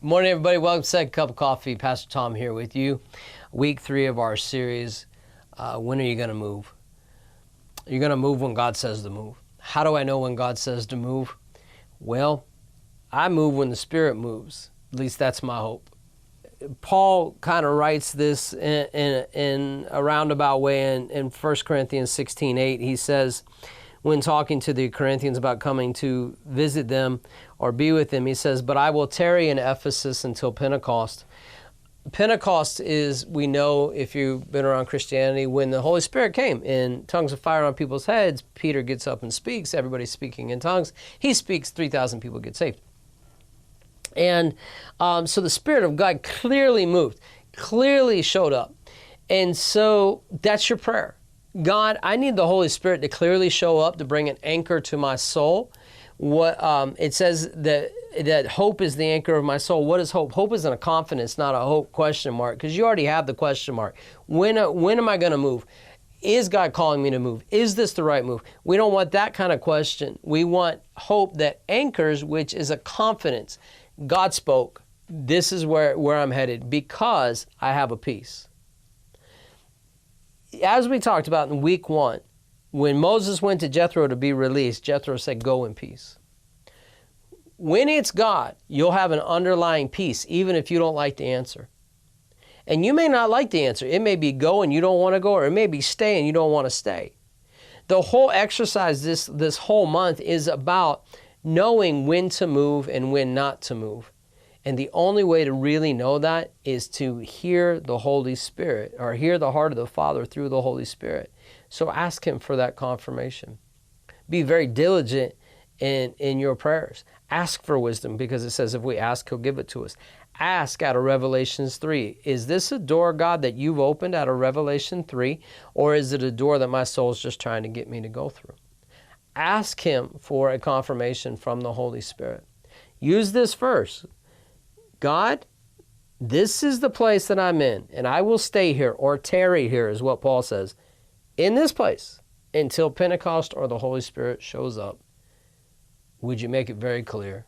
Morning, everybody. Welcome to Second Cup of Coffee. Pastor Tom here with you. Week 3 of our series, When Are You Going to Move? You're going to move when God says to move. How do I know when God says to move? Well, I move when the Spirit moves. At least that's my hope. Paul kind of writes this in a roundabout way in 1 Corinthians 16:8. He says, when talking to the Corinthians about coming to visit them or be with them, he says, but I will tarry in Ephesus until Pentecost. Pentecost is, we know if you've been around Christianity, when the Holy Spirit came in tongues of fire on people's heads. Peter gets up and speaks. Everybody's speaking in tongues. He speaks, 3,000 people get saved. And so the Spirit of God clearly moved, clearly showed up. And so that's your prayer. God, I need the Holy Spirit to clearly show up, to bring an anchor to my soul. What it says that hope is the anchor of my soul. What is hope? Hope isn't a confidence, not a hope question mark, because you already have the question mark. When am I going to move? Is God calling me to move? Is this the right move? We don't want that kind of question. We want hope that anchors, which is a confidence. God spoke. This is where I'm headed because I have a peace. As we talked about in week 1, when Moses went to Jethro to be released, Jethro said, go in peace. When it's God, you'll have an underlying peace, even if you don't like the answer. And you may not like the answer. It may be go and you don't want to go, or it may be stay and you don't want to stay. The whole exercise this whole month is about knowing when to move and when not to move. And the only way to really know that is to hear the Holy Spirit, or hear the heart of the Father through the Holy Spirit. So ask Him for that confirmation. Be very diligent in your prayers. Ask for wisdom, because it says if we ask, He'll give it to us. Ask out of Revelation 3. Is this a door, God, that you've opened out of Revelation 3? Or is it a door that my soul's just trying to get me to go through? Ask Him for a confirmation from the Holy Spirit. Use this verse. God, this is the place that I'm in, and I will stay here, or tarry here is what Paul says, in this place until Pentecost or the Holy Spirit shows up. Would you make it very clear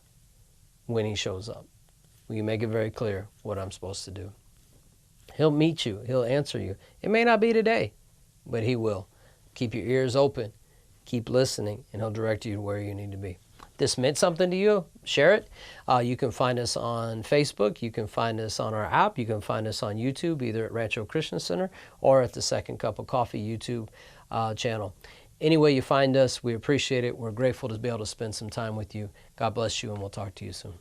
when He shows up? Will you make it very clear what I'm supposed to do? He'll meet you. He'll answer you. It may not be today, but He will. Keep your ears open. Keep listening, and He'll direct you to where you need to be. This meant something to you, share it. You can find us on Facebook. You can find us on our app. You can find us on YouTube, either at Rancho Christian Center or at the Second Cup of Coffee YouTube channel. Any way you find us, we appreciate it. We're grateful to be able to spend some time with you. God bless you, and we'll talk to you soon.